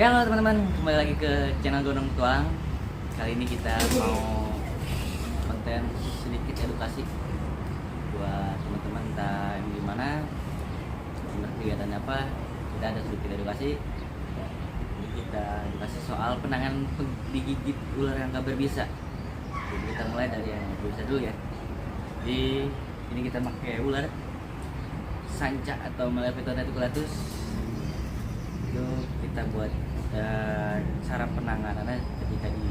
Ya halo teman-teman, kembali lagi ke channel Gonong Tuang. Kali ini kita mau konten sedikit edukasi buat teman-teman entah yang gimana, kegiatannya apa. Kita ada sedikit edukasi. Ini kita edukasi soal penanganan digigit ular yang gak berbisa. Jadi kita mulai dari yang berbisa dulu ya. Di ini kita pakai ular sanca atau Melepiton reticulatus. Itu kita buat cara penanganannya ketika di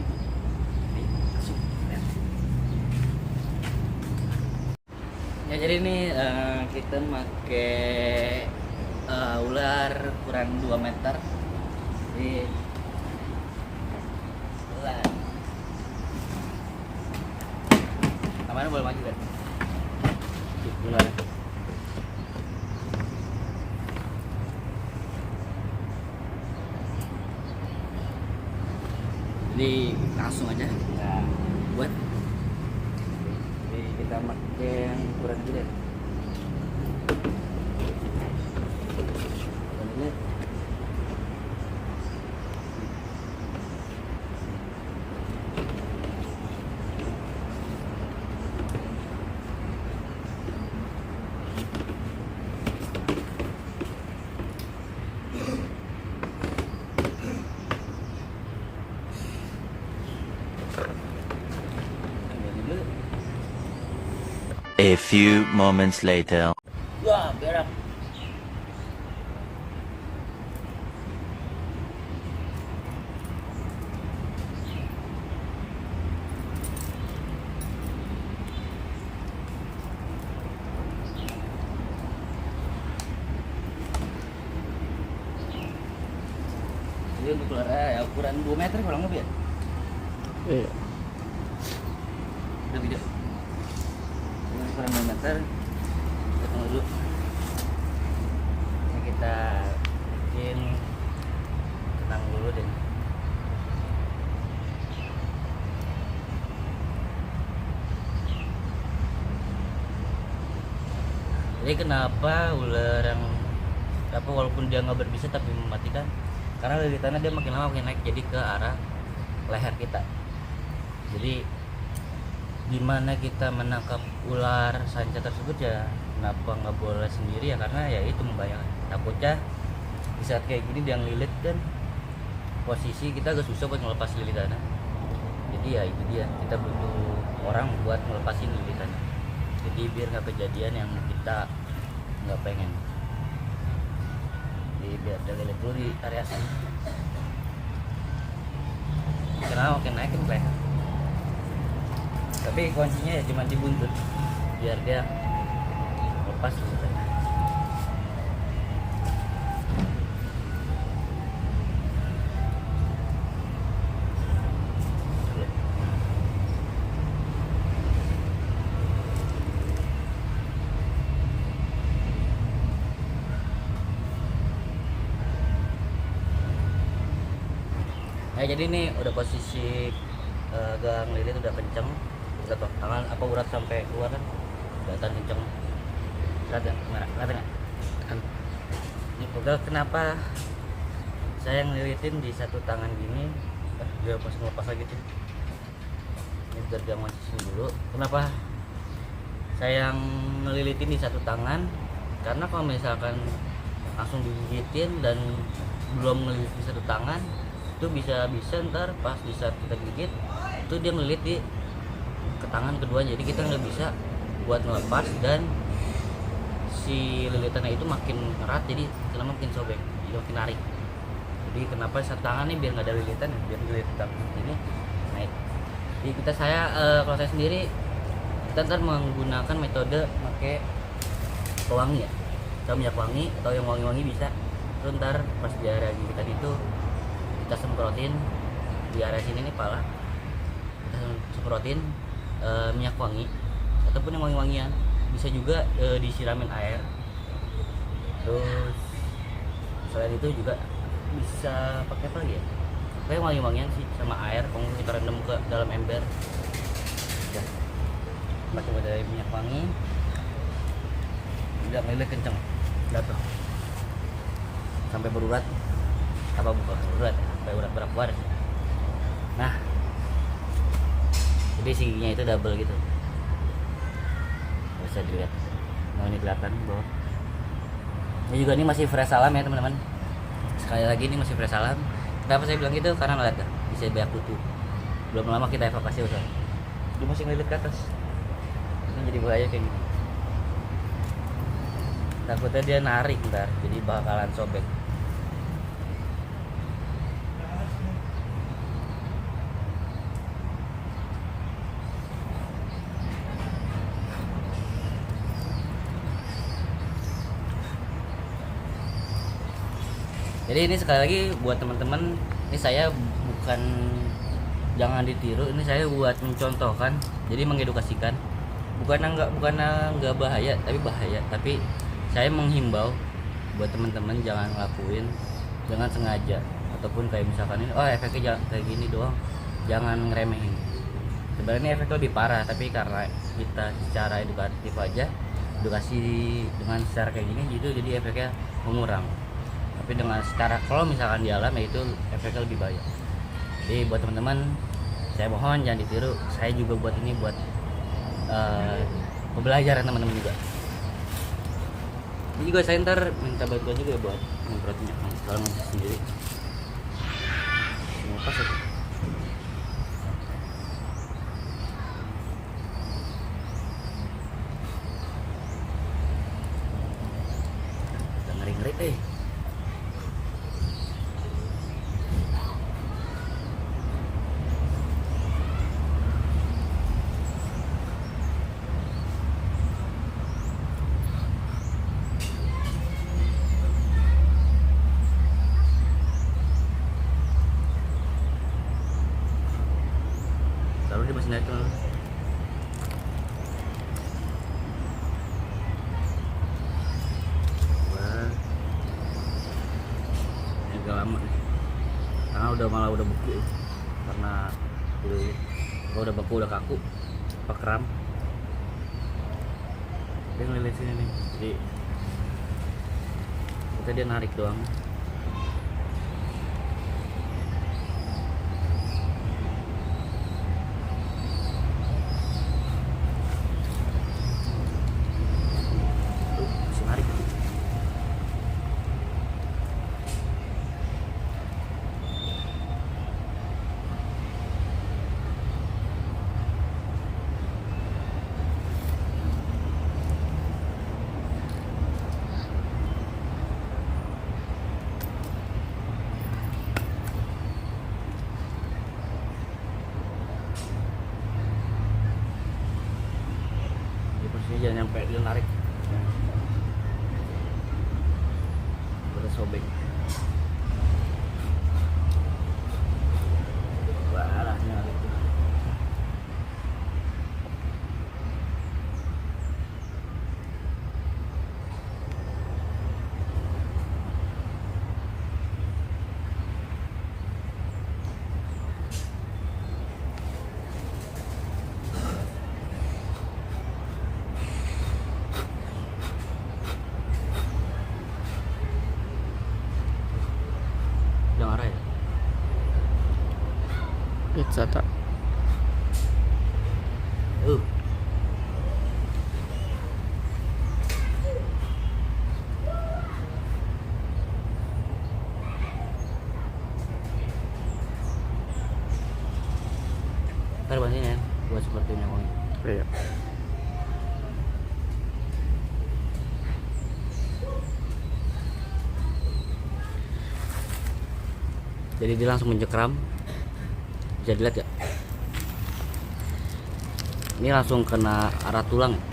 masuk ya. Jadi ini kita pakai ular ukuran 2 meter. Jadi ular namanya boleh maju kan ular. Jadi langsung aja kita buat. Jadi kita pakai yang ukuran gede. A few moments later. Wah, berak. Jadi untuk ular ya ukuran 2 meter kurang lebih ya? Iya. Udah video. Ini ukuran 2 meter. Kita tunggu dulu. Ini kita bikin tenang dulu deh. Jadi kenapa ular yang walaupun dia nggak berbisa tapi mematikan? Karena lilitannya dia makin lama makin naik jadi ke arah leher kita. Jadi gimana kita menangkap ular sanca tersebut ya kenapa nggak boleh sendiri ya, karena ya itu membahayakan. Takutnya di saat kayak gini dia ngelilit dan posisi kita agak susah buat melepas lilitannya. Jadi ya itu dia, kita butuh orang buat melepasin lilitannya. Jadi biar nggak kejadian yang kita nggak pengen. Jadi biar dia lilit dulu di area sini. Karena makin naik kan leher. Tapi kuncinya ya cuma di buntut biar dia lepas lilitannya. Ya jadi ini udah posisi gang lilit udah kenceng, udah tangan apa urat sampai keluar kan, kelihatan kenceng. Lihat nggak? Kelihatan nggak? Ini udah kenapa saya ngelilitin di satu tangan gini? Dia pas ngelepas lagi tuh. Ini biar dia masih sini dulu. Kenapa saya ngelilitin di satu tangan? Karena kalau misalkan langsung digigitin dan belum ngelilit di satu tangan, itu bisa ntar pas di saat kita gigit itu dia ngelilit di ke tangan kedua, jadi kita nggak bisa buat ngelepas dan si lilitannya itu makin erat, jadi kita makin sobek, jadi makin narik. Jadi kenapa satu tangan nih biar nggak ada lilitan, biar ngelilit tangan ini naik. Jadi kalau saya sendiri kita ntar menggunakan metode pakai pewangi ya, atau minyak wangi atau yang wangi-wangi bisa. Terus ntar pas di area gigitan itu kita semprotin di area sini nih pala, kita semprotin minyak wangi ataupun yang wangi-wangian, bisa juga disiramin air. Terus selain itu juga bisa pakai apa lagi ya, pakai wangi-wangian sih sama air, kemudian kita rendam ke dalam ember ya. Pakai dari minyak wangi udah ngelilit kenceng, udah tuh sampai berurat apa bukan urat sampai urat berapa keluar. Nah jadi siginya itu double gitu, bisa dilihat. Nah ini kelihatan bawah. Ini juga ini masih fresh salam ya teman-teman. Sekali lagi ini masih fresh salam. Kenapa saya bilang gitu? Karena lihat bisa banyak kutu. Belum lama kita evakuasi usaha. Dia masih ngelilit ke atas. Ini jadi bahaya kayak gini. Takutnya dia narik ntar, jadi bakalan sobek. Jadi ini sekali lagi buat teman-teman, ini saya bukan jangan ditiru, ini saya buat mencontohkan, jadi mengedukasikan. Bukan nggak bahaya, tapi saya menghimbau buat teman-teman jangan ngelakuin, jangan sengaja ataupun kayak misalkan ini, oh efeknya kayak gini doang, jangan ngeremehin. Sebenarnya efeknya lebih parah, tapi karena kita secara edukatif aja, edukasi dengan secara kayak gini gitu, jadi efeknya mengurang. Tapi dengan secara kalau misalkan di alam ya itu efeknya lebih bahaya. Jadi buat teman-teman saya mohon jangan ditiru. Saya juga buat ini buat pembelajaran teman-teman juga. Ini juga saya ntar minta bantuan juga buat memprotnya kalau sendiri. Mau pas ya. Udah ngeri-ngeri Lalu dia masih naik tuh. Wah, ini agak lama nih. Karena udah beku, karena udah beku, udah kaku, apa kram. Dia ngelilit sini nih, jadi kita dia narik doang. Jangan nyampe dia narik, udah sobek. Parah narik. Udah ngarah ya? Pizza tak. Ntar bantuin ya, buat seperti ini pokoknya. Iya. Jadi dia langsung mencekram, bisa dilihat ya. Ini langsung kena arah tulang ya.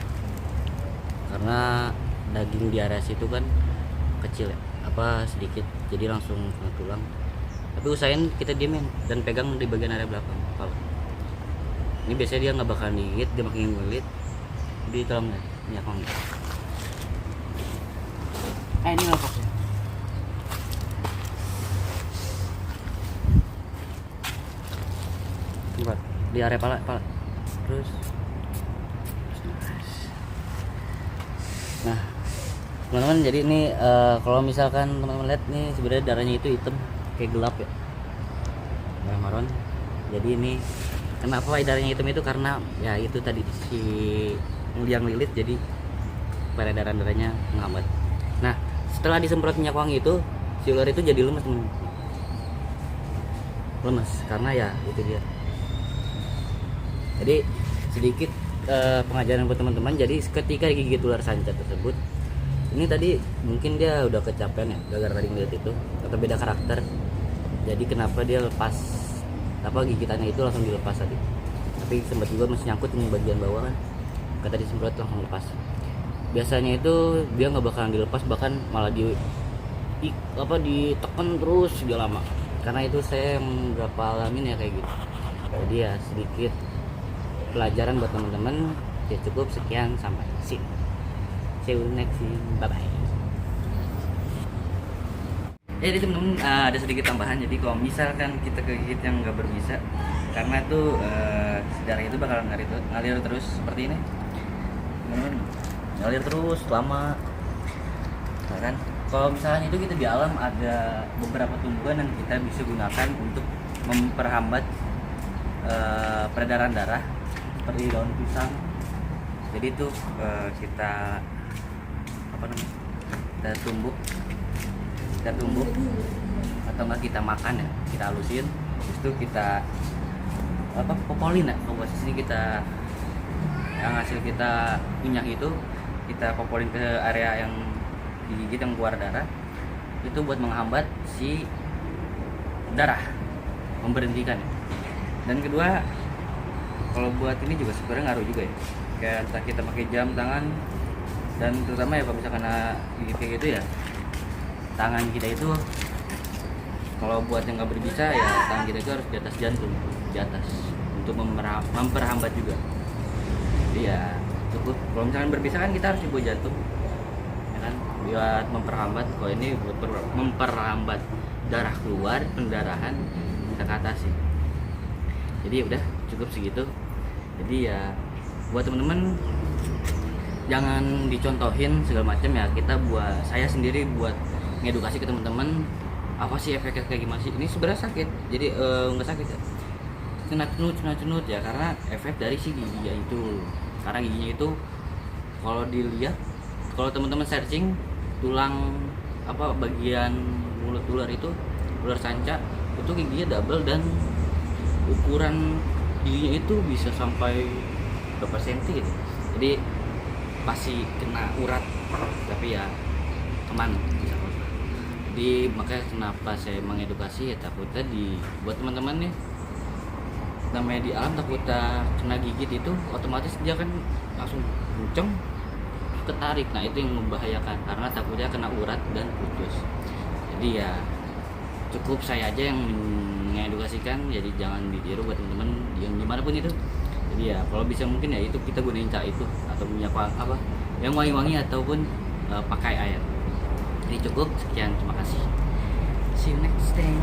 Karena daging di area situ kan kecil ya, apa sedikit, jadi langsung kena tulang. Tapi usahain kita diemin dan pegang di bagian area belakang kepala. Ini biasanya dia nggak bakal digigit, dia makin ngelit. Jadi tolong ya, ini aku ambil. Ini lapaknya. Di area pala terus nah teman-teman, jadi ini kalau misalkan teman-teman lihat nih sebenarnya darahnya itu hitam, kayak gelap ya, merah maron. Jadi ini kenapa edarnya hitam itu karena ya itu tadi si liang lilit, jadi peredaran darahnya menghambat. Nah setelah disemprot minyak wangi itu si ular itu jadi lemes teman, lemes karena ya itu dia. Jadi sedikit pengajaran buat teman-teman. Jadi ketika gigit ular sanca tersebut, ini tadi mungkin dia udah kecapean ya gara-gara tadi ngeliat itu atau beda karakter. Jadi kenapa dia lepas apa gigitannya itu langsung dilepas tadi, tapi sempat juga masih nyangkut di bagian bawah kan, kata disemprot langsung lepas. Biasanya itu dia nggak bakalan dilepas, bahkan malah ditekan terus dia lama, karena itu saya yang berapa alamin ya kayak gitu. Jadi ya sedikit pelajaran buat teman-teman. Ya cukup sekian, sampai sini, see you next scene, bye bye. Jadi teman-teman ada sedikit tambahan. Jadi kalau misalkan kita kegigit yang nggak berbisa, karena itu darah itu bakal ngalir terus seperti ini teman-teman, ngalir terus lama. Nah, kan kalau misalnya itu kita di alam ada beberapa tumbuhan yang kita bisa gunakan untuk memperhambat peredaran darah, seperti daun pisang. Jadi itu kita apa namanya, kita tumbuk atau enggak kita makan ya, kita halusin, terus itu kita apa, popolin ya, kalau bahasa sini kita yang hasil kita minyak itu kita popolin ke area yang digigit yang keluar darah, itu buat menghambat si darah, memberhentikan. Dan kedua, kalau buat ini juga sebenarnya ngaruh juga ya, kayak entah kita pakai jam tangan, dan terutama ya kalau misalkan gigit kayak gitu ya, tangan kita itu kalau buat yang nggak berbisa ya tangan kita itu harus di atas jantung, di atas, untuk memperhambat juga. Jadi ya cukup, kalau misalkan berbisa kan kita harus di bawah jantung ya kan, buat memperhambat. Kalau ini buat memperhambat darah keluar, pendarahan kita ke atas sih. Jadi udah cukup segitu. Jadi ya buat temen-temen jangan dicontohin segala macam ya, kita buat, saya sendiri buat ngedukasi ke teman-teman apa sih efeknya kayak gimana sih. Ini sebenarnya sakit, jadi nggak sakit ya, kena cenut ya, karena efek dari si giginya itu. Karena giginya itu kalau dilihat, kalau teman-teman searching tulang apa bagian mulut ular itu, ular sanca itu giginya double, dan ukuran giginya itu bisa sampai berapa senti gitu. Jadi pasti kena urat, tapi ya teman bisa. Jadi makanya kenapa saya mengedukasi ya, takutnya buat teman-teman nih, namanya di alam, takutnya kena gigit itu otomatis dia kan langsung kenceng ketarik. Nah itu yang membahayakan, karena takutnya kena urat dan putus. Jadi ya cukup saya aja yang mengedukasikan, jadi jangan ditiru buat teman-teman yang dimanapun itu. Jadi ya kalau bisa mungkin ya itu kita gunain cak itu, atau minyak apa yang wangi-wangi, ataupun pakai air. Jadi cukup sekian, terima kasih, see you next time.